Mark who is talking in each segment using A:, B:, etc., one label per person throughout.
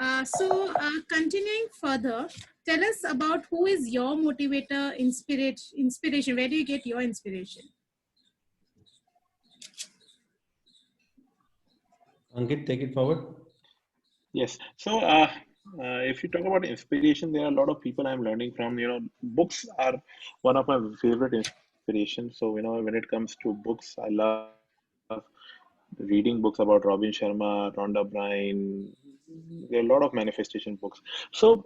A: Continuing further, tell us about who is your motivator, inspiration. Where do you get your inspiration?
B: Ankit, take it forward.
C: Yes. So, if you talk about inspiration, there are a lot of people I'm learning from. Books are one of my favorite inspirations. So, when it comes to books, I love reading books about Robin Sharma, Rhonda Byrne. There are a lot of manifestation books. So,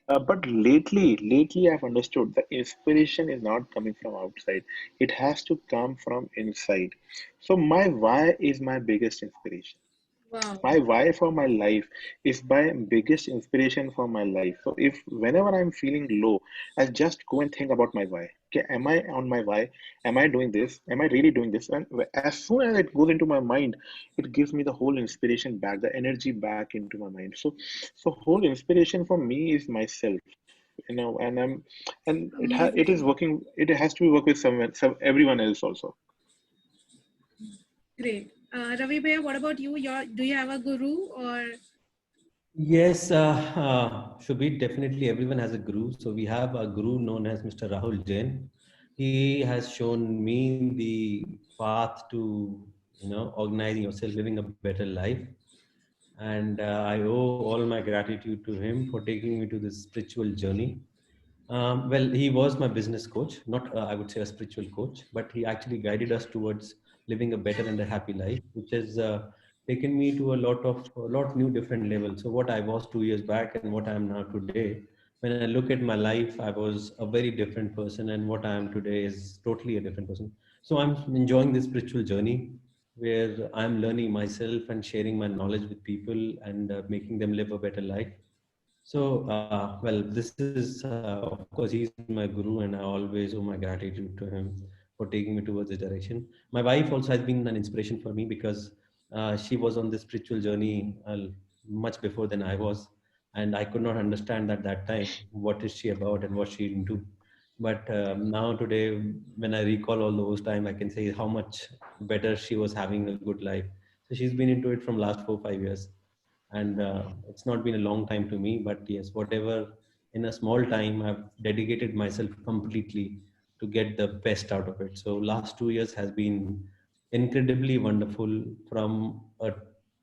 C: but lately, I've understood the inspiration is not coming from outside. It has to come from inside. So, my why is my biggest inspiration.
A: Wow.
C: My why for my life is my biggest inspiration for my life. So if whenever I'm feeling low, I just go and think about my why. Okay, am I on my why? Am I doing this? Am I really doing this? And as soon as it goes into my mind, it gives me the whole inspiration back, the energy back into my mind. So whole inspiration for me is myself. And it is
A: Amazing.
C: working. It has to be work with everyone else also.
A: Great. Ravi Bhaiya, what about you? Do you have a guru or?
B: Yes, Shubhi, definitely everyone has a guru. So we have a guru known as Mr. Rahul Jain. He has shown me the path to, organizing yourself, living a better life. And I owe all my gratitude to him for taking me to this spiritual journey. Well, he was my business coach, not I would say a spiritual coach, but he actually guided us towards living a better and a happy life, which has taken me to a lot new different levels. So what I was 2 years back and what I am now today, when I look at my life, I was a very different person, and what I am today is totally a different person. So I'm enjoying this spiritual journey where I'm learning myself and sharing my knowledge with people and making them live a better life. So, well, this is, of course, he's my guru, and I always owe my gratitude to him for taking me towards this direction. My wife also has been an inspiration for me because she was on this spiritual journey much before than I was, and I could not understand at that time what is she about and what she into. But now today, when I recall all those time, I can say how much better she was having a good life. So she's been into it from last 4 5 years, and it's not been a long time to me, but yes, whatever, in a small time I've dedicated myself completely to get the best out of it. So last 2 years has been incredibly wonderful, from a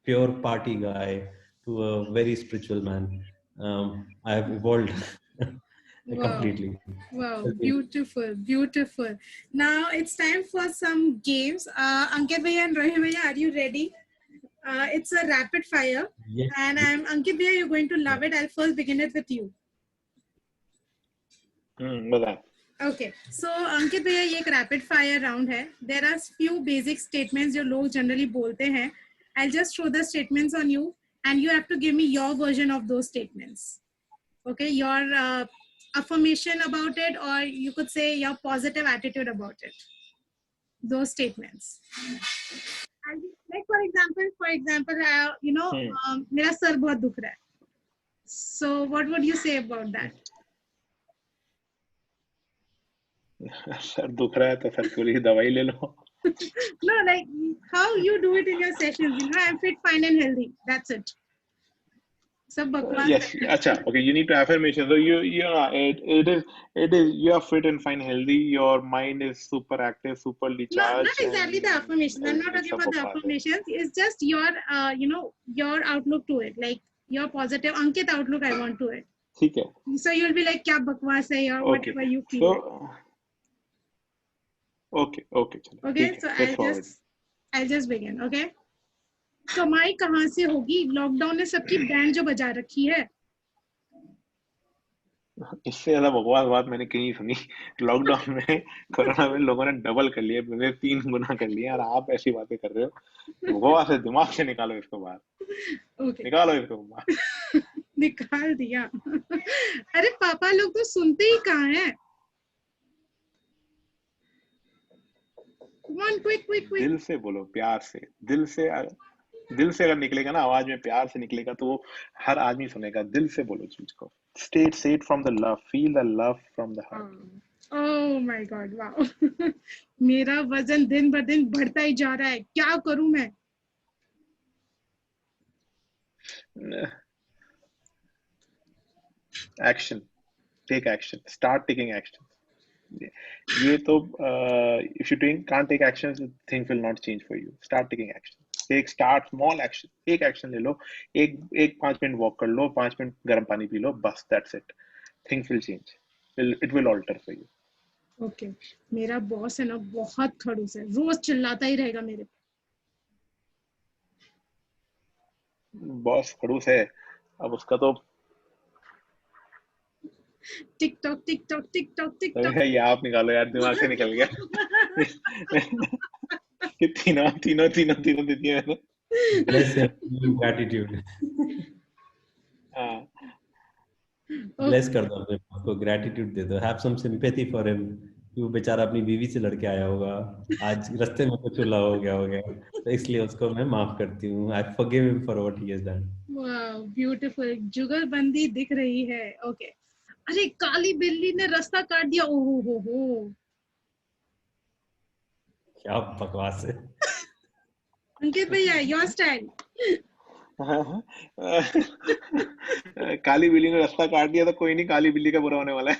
B: pure party guy to a very spiritual man. I have evolved
A: Wow.
B: completely.
A: Wow. Beautiful. Beautiful. Now it's time for some games. Ankit Bhaiya and Rohit Bhaiya, are you ready? It's a rapid fire.
B: Yes.
A: And I'm Ankit Bhaiya, you're going to love it. I'll first begin it with you.
C: बताएं.
A: Okay, so अंकित भैया ये एक rapid fire round है. There are few basic statements जो लोग generally बोलते हैं. I'll just show the statements on you, and you have to give me your version of those statements. Okay, your affirmation about it, or you could say your positive attitude about it. Those statements. Like for example, मेरा sir बहुत दुख रहा है. So what would you say about that?
C: Sir दुख रहा है तो sir थोड़ी दवाई ले लो.
A: No, like how you do it in your sessions. I'm fit, fine, and healthy. That's it. सब बकवास
C: Yes,
A: है.
C: acha. Okay, you need to affirmation. So it is you are fit and fine, healthy. Your mind is super active, superly
A: Not
C: charged,
A: exactly the
C: and
A: affirmations. I'm not talking
C: सब
A: about the
C: बकवास है.
A: affirmations. It's just your, your outlook to it. Like your positive, Ankit outlook I want to it.
C: ठीक है.
A: So you'll be like, क्या बकवास है, or
C: Okay.
A: whatever you feel.
C: So okay, चलो
A: Okay,
C: ठीक है.
A: so
C: Go forward.
A: I'll just begin. Okay. कमाई कहाँ से होगी? लॉकडाउन ने सबकी बैंड जो बजा रखी है.
C: इससे ज्यादा बकवास बात मैंने कहीं सुनी. लॉकडाउन में कोरोना में लोगों ने डबल कर लिया, मैंने 3 गुना कर लिया, और आप ऐसी बातें कर रहे हो. बकवास है, दिमाग से निकालो इसको बाहर.
A: Okay.
C: निकालो इसको बाहर.
A: निकाल दिया. अरे पापा लोग तो सुनते ही कहाँ हैं. Come on, quick.
C: दिल से बोलो, प्यार से. दिल से अगर निकलेगा ना, आवाज में प्यार से निकलेगा, तो वो हर आदमी सुनेगा. दिल से बोलो चीज को. Say it from the love. Feel the love from the heart.
A: Oh my God, wow. मेरा वजन दिन ब दिन बढ़ता ही जा रहा है. क्या करूं मैं?
C: Action. Take action. Start taking action. ये तो if you can't take actions, things will not change for you. Start taking action. Start small action. एक action ले लो. एक 5 मिनट walk कर लो. 5 मिनट गर्म पानी पी लो. बस that's it. Things will change. It will alter for you.
A: Okay मेरा boss है ना बहुत खड़ूस है, रोज चिल्लाता ही रहेगा मेरे पे।
C: बॉस खड़ूस है, अब उसका तो
A: टिकटॉक टिकटॉक टिकटॉक टिकटॉक।
C: ये आप निकालो यार, दिमाग से निकल गया। ये तीनों देती है मैंने।
B: Bless him, gratitude.
C: हाँ,
B: Bless कर दो अपने boss को, gratitude दे दो, have some sympathy for him कि वो बेचारा अपनी बीवी से लड़के आया होगा, आज रास्ते में कुछ उल्ला हो गया, तो इसलिए उसको मैं माफ करती हूँ। I forgive him for what he has done.
A: Wow beautiful, जुगलबंदी दिख रही है। ओके अरे काली बिल्ली ने रास्ता काट दिया, ओहो हो।
B: क्या बकवास है।
A: अंकित भैया योर स्टाइल।
C: काली बिल्ली ने रास्ता काट दिया तो कोई नहीं, काली बिल्ली का बुरा होने वाला है।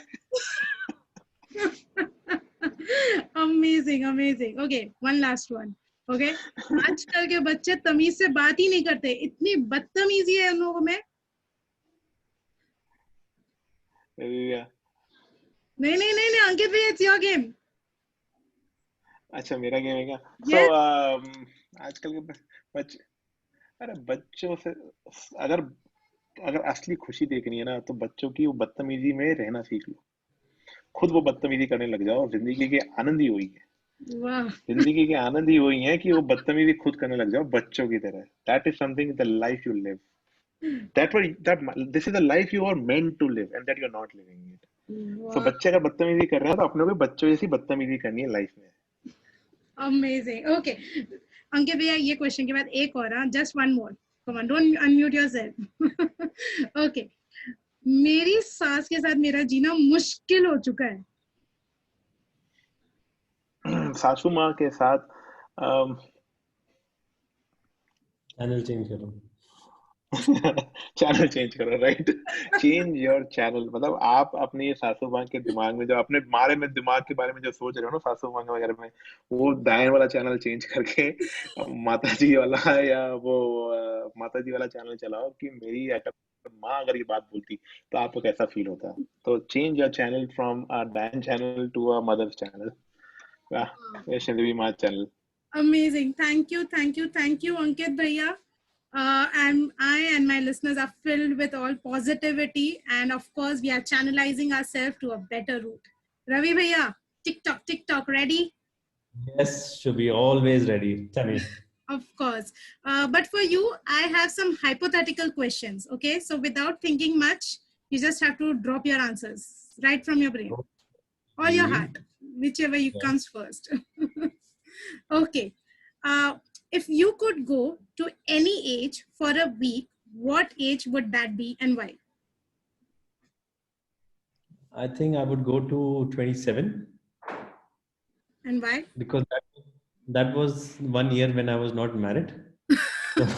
A: Amazing amazing. Okay one last one. Okay आजकल के बच्चे तमीज से बात ही नहीं करते, इतनी बदतमीजी है उन लोगों में। नहीं अंकित भैया इट्स योर गेम।
C: अच्छा मेरा गेम है क्या?
A: Yes.
C: आजकल के बच्चे, अरे बच्चों से अगर असली खुशी देखनी है ना, तो बच्चों की वो बदतमीजी में रहना सीख लो। खुद वो बदतमीजी करने लग जाओ। जिंदगी के आनंद ही वही है।
A: वाह
C: जिंदगी के आनंद ही वही है कि वो बदतमीजी खुद करने लग जाओ बच्चों की तरह। That is something, the life you live. This is the life you are meant to live and that you are not living it. So बच्चे अगर बदतमीजी कर रहे हैं तो अपने को बच्चों जैसी बदतमीजी करनी है लाइफ में।
A: अमेजिंग। ओके अंकित भैया ये क्वेश्चन के बाद एक और, just one more, come on don't unmute yourself. Okay मेरी सास के साथ मेरा जीना मुश्किल हो चुका है।
C: सासू माँ के साथ
B: चैनल चेंज करो।
C: चैनल चेंज करो, राइट? Change your channel. मतलब आप अपनी सासू माँ के दिमाग में जो अपने दिमाग के बारे में जो सोच रहे हो ना सासू माँ के वगैरह में, वो दाएं वाला चैनल चेंज करके माता जी वाला या वो माता जी वाला चैनल चलाओ कि मेरी माँ अगर ये बात बोलती तो आपको कैसा फील होता। तो change your channel from a dan channel to a mother's channel, Vaishnavi Maa channel.
A: Amazing. Thank you, Ankit Bhaiya. And I and my listeners are filled with all positivity, and of course, we are channelizing ourselves to a better route. Ravi Bhaiya, TikTok, ready?
B: Yes, should be always ready. Tell me.
A: Of course. But for you, I have some hypothetical questions. Okay, so without thinking much, you just have to drop your answers right from your brain or your heart, whichever comes first. Okay. If you could go to any age for a week, what age would that be and why?
B: I think I would go to 27.
A: And why?
B: Because that was 1 year when I was not married. So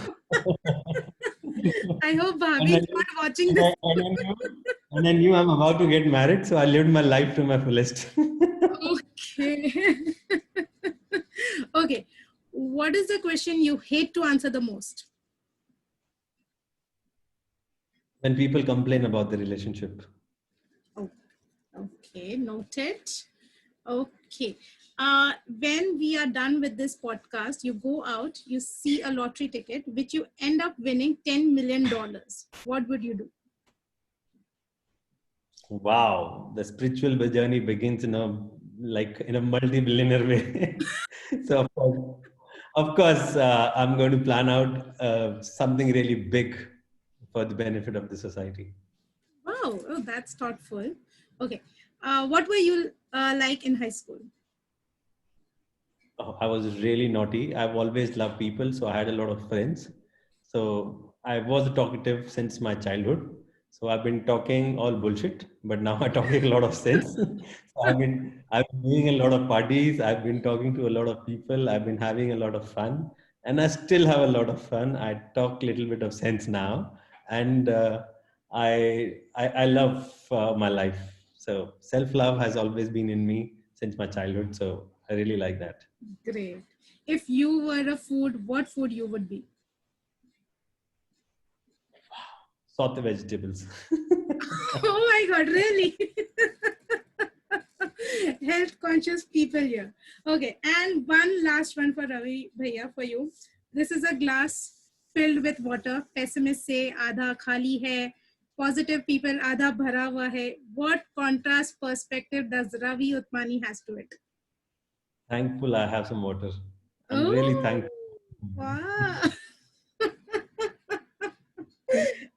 A: I hope Bhavi is not watching this.
B: And I knew I'm about to get married, so I lived my life to my fullest.
A: Okay. Okay. What is the question you hate to answer the most?
B: When people complain about the relationship.
A: Oh, okay, noted. Okay. When we are done with this podcast, you go out, you see a lottery ticket, which you end up winning $10 million. What would you do?
B: Wow, the spiritual journey begins in a multi-billionaire way. So of course, I'm going to plan out something really big for the benefit of the society.
A: Wow, oh, that's thoughtful. Okay, what were you like in high school?
B: I was really naughty. I've always loved people, so I had a lot of friends. So I was talkative since my childhood. So I've been talking all bullshit, but now I'm talking a lot of sense. So I've been doing a lot of parties. I've been talking to a lot of people. I've been having a lot of fun, and I still have a lot of fun. I talk a little bit of sense now, and I love my life. So self-love has always been in me since my childhood. So I really like that.
A: Great. If you were a food, what food you would be?
B: Saute vegetables.
A: Oh my God, really? Health conscious people here. Okay, and one last one for Ravi Bhaiya for you. This is a glass filled with water. Pessimists say आधा खाली है. Positive people आधा भरा हुआ है. What contrast perspective does Ravi Utmani has to it?
B: Thankful I have some water. I'm really
A: Oh,
B: thankful.
A: wow.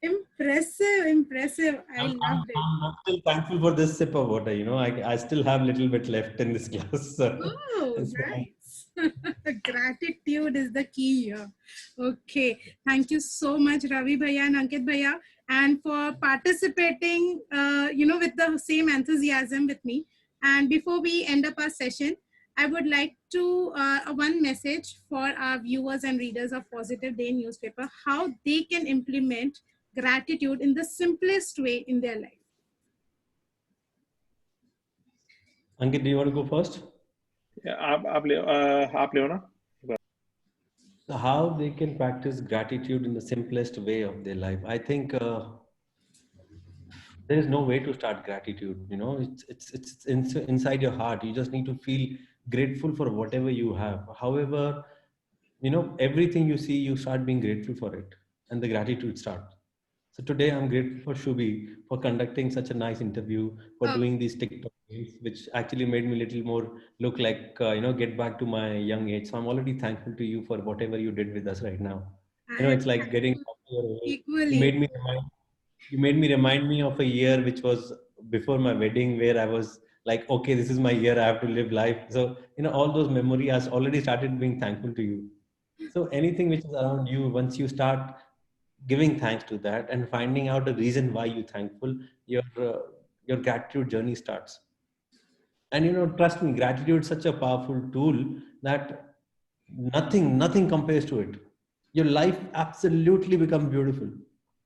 A: Impressive, impressive. I loved it.
B: I'm still thankful for this sip of water. You know, I still have a little bit left in this glass.
A: Oh,
B: So,
A: nice. Gratitude is the key here. Okay. Thank you so much, Ravi Bhaiya and Ankit Bhaiya, and for participating, with the same enthusiasm with me. And before we end up our session, I would like to one message for our viewers and readers of Positive Day newspaper, how they can implement gratitude in the simplest way in their life.
B: Ankit, do you want to go first?
C: Yeah, आप ले ना.
B: So how they can practice gratitude in the simplest way of their life? I think there is no way to start gratitude. You know, it's inside your heart. You just need to feel grateful for whatever you have. However, you know, everything you see, you start being grateful for it, and the gratitude starts. So today I'm grateful for Shubi for conducting such a nice interview, for
A: Oh,
B: doing these TikTok games, which actually made me a little more look like, get back to my young age. So I'm already thankful to you for whatever you did with us right now. You
A: I
B: know,
A: am
B: it's like getting
A: thankful
B: back to your age. You
A: equally.
B: made me remind, you made me remind me of a year which was before my wedding, where I was like, okay, this is my year. I have to live life. So, you know, all those memories, I already started being thankful to you. So anything which is around you, once you start giving thanks to that and finding out a reason why you're thankful, your gratitude journey starts. And you know, trust me, gratitude is such a powerful tool that nothing compares to it. Your life absolutely becomes beautiful.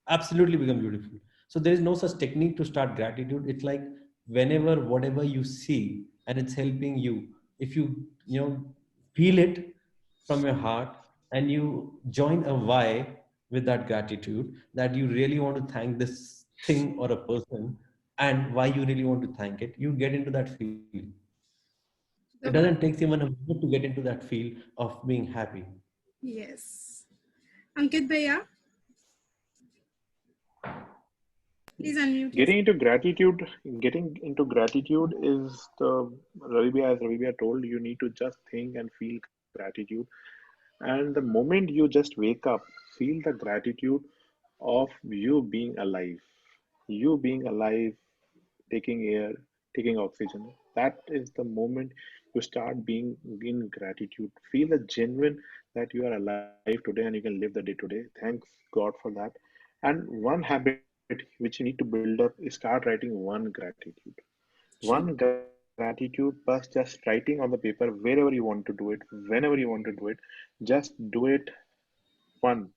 B: Absolutely become beautiful. So there is no such technique to start gratitude. It's like whenever, whatever you see and it's helping you, if you feel it from your heart and you join a why with that gratitude, that you really want to thank this thing or a person, and why you really want to thank it, you get into that feel. It
A: The
B: doesn't
A: one.
B: take even a minute to get into that feel of being happy.
A: Yes. Ankit Bhaiya, please unmute yourself.
C: Getting into gratitude is as Ravi Bhaiya told, you need to just think and feel gratitude. And the moment you just wake up, feel the gratitude of you being alive. You being alive, taking air, taking oxygen. That is the moment you start being in gratitude. Feel the genuine that you are alive today and you can live the day today. Thanks God for that. And one habit which you need to build up is start writing one gratitude. One
A: True.
C: gratitude plus just writing on the paper wherever you want to do it, whenever you want to do it. Just do it one.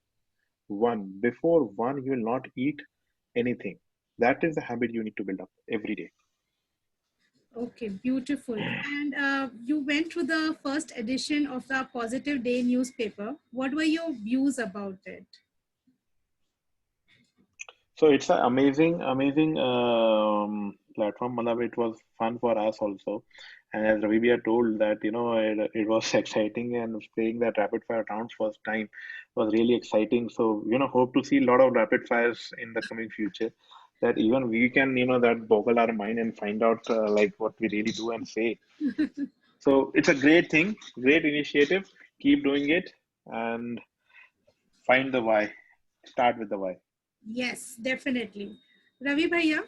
C: One. Before one, you will not eat anything. That is the habit you need to build up every day.
A: Okay, beautiful. And you went to the first edition of the Positive Day newspaper. What were your views about it?
C: So it's an amazing platform. Matlab, it was fun for us also. And as Ravi Bhaiya told that, it was exciting and playing that rapid fire rounds first time was really exciting. So, hope to see a lot of rapid fires in the coming future that even we can, that boggle our mind and find out like what we really do and say. So it's a great thing, great initiative. Keep doing it and find the why. Start with the why.
A: Yes, definitely. Ravi Bhaiya?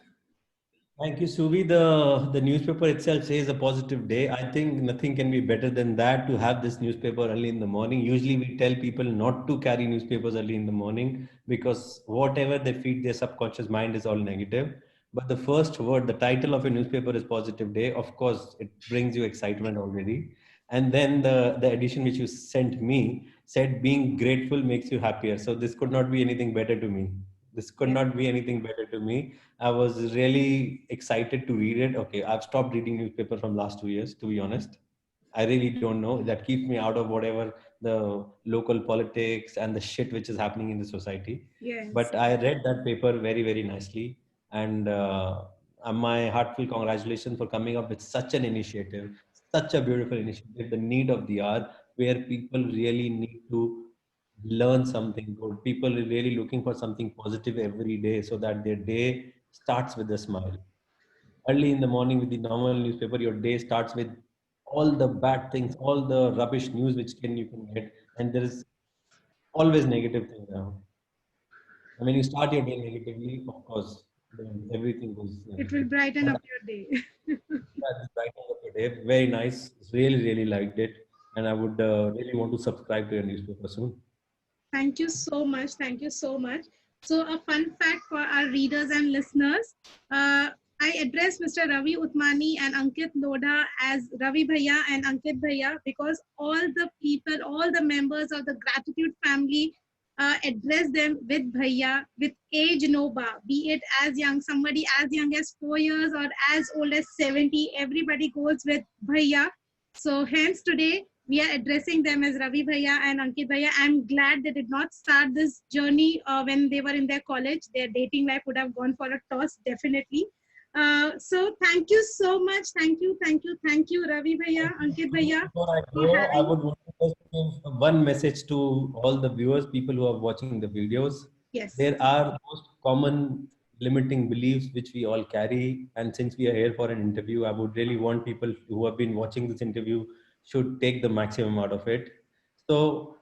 B: Thank you, Suvi. The newspaper itself says a positive day. I think nothing can be better than that, to have this newspaper early in the morning. Usually we tell people not to carry newspapers early in the morning because whatever they feed their subconscious mind is all negative. But the first word, the title of a newspaper is positive day. Of course, it brings you excitement already. And then the edition which you sent me said being grateful makes you happier. So this could not be anything better to me. This could not be anything better to me. I was really excited to read it. Okay, I've stopped reading newspaper from last 2 years, to be honest. I really don't know. That keeps me out of whatever the local politics and the shit which is happening in the society.
A: Yes.
B: But I read that paper very, very nicely. And my heartfelt congratulations for coming up with such an initiative, such a beautiful initiative, the need of the hour, where people really need to learn something good. People are really looking for something positive every day so that their day starts with a smile. Early in the morning with the normal newspaper, your day starts with all the bad things, all the rubbish news which you can get, and there is always negative thing around. I mean, you start your day negatively, of course, then everything goes.
A: It will brighten
B: But
A: up your day.
B: that's writing of the day, very nice. Really, really liked it, and I would really want to subscribe to your newspaper soon.
A: Thank you so much. Thank you so much. So a fun fact for our readers and listeners. I address Mr. Ravi Utmani and Ankit Lodha as Ravi Bhaiya and Ankit Bhaiya because all the people, all the members of the Gratitude family address them with Bhaiya, with age no bar, be it as young, somebody as young as 4 years or as old as 70, everybody goes with Bhaiya. So hence today, we are addressing them as Ravi Bhaiya and Ankit Bhaiya. I'm glad they did not start this journey when they were in their college. Their dating life would have gone for a toss, definitely. So thank you so much. Thank you, thank you, thank you, Ravi Bhaiya, Ankit Bhaiya.
B: Before I
A: For
B: go, I
A: having,
B: would want to just give one message to all the viewers, people who are watching the videos.
A: yes.
B: There are most common limiting beliefs which we all carry. And since we are here for an interview, I would really want people who have been watching this interview should take the maximum out of it. So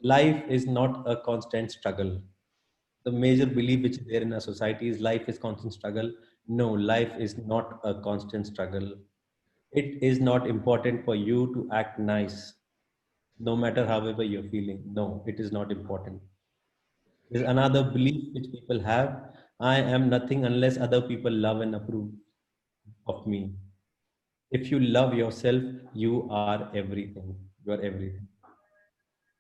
B: life is not a constant struggle. The major belief which is there in our society is life is constant struggle. No, life is not a constant struggle. It is not important for you to act nice, no matter however you're feeling. No, it is not important. There's another belief which people have. I am nothing unless other people love and approve of me. If you love yourself, you are everything. You are everything.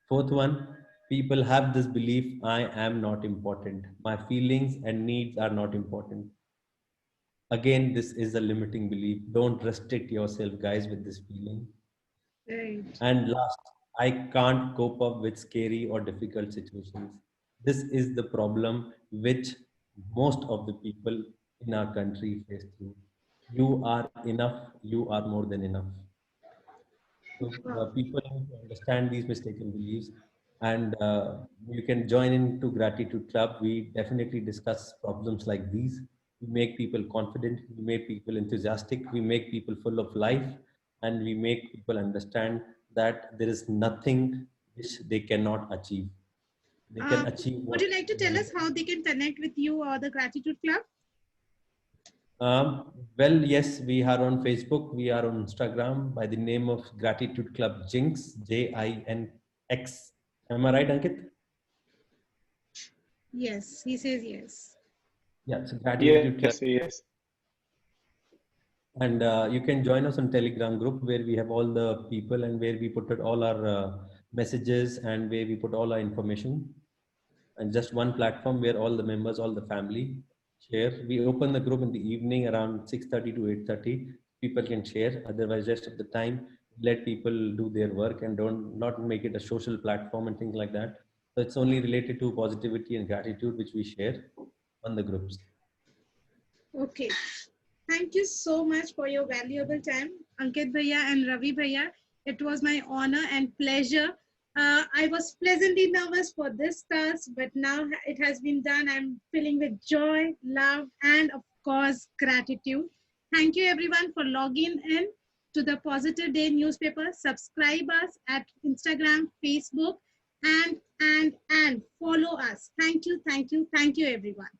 B: Fourth one, people have this belief I am not important. My feelings and needs are not important. Again, this is a limiting belief. Don't restrict yourself, guys, with this feeling.
A: Right.
B: And last, I can't cope up with scary or difficult situations. This is the problem which most of the people in our country face through. You are enough, you are more than enough. So
A: Wow.
B: people need to understand these mistaken beliefs, and you can join into Gratitude Club. We definitely discuss problems like these. We make people confident, we make people enthusiastic, we make people full of life, and we make people understand that there is nothing which they cannot achieve. They
A: Uh,
B: can achieve
A: would
B: what
A: you like to tell us how they can connect with you or the Gratitude Club?
B: well, yes, we are on Facebook, we are on Instagram by the name of Gratitude Club Jinx, Jinx. Am I right, Ankit?
A: Yes, he says yes.
B: Yeah, so
C: Yes,
B: Gratitude Club.
C: yes.
B: And you can join us on Telegram group where we have all the people and where we put it all our messages and where we put all our information. And just one platform where all the members, all the family share. We open the group in the evening around 6:30 to 8:30. People can share. Otherwise, rest of the time, let people do their work and don't not make it a social platform and things like that. So it's only related to positivity and gratitude which we share on the groups.
A: Okay. Thank you so much for your valuable time, Ankit Bhaiya and Ravi Bhaiya. It was my honor and pleasure. I was pleasantly nervous for this task, but now it has been done. I'm filling with joy, love, and of course, gratitude. Thank you everyone for logging in to the Positive Day newspaper. Subscribe us at Instagram, Facebook, and follow us. Thank you, thank you, thank you everyone.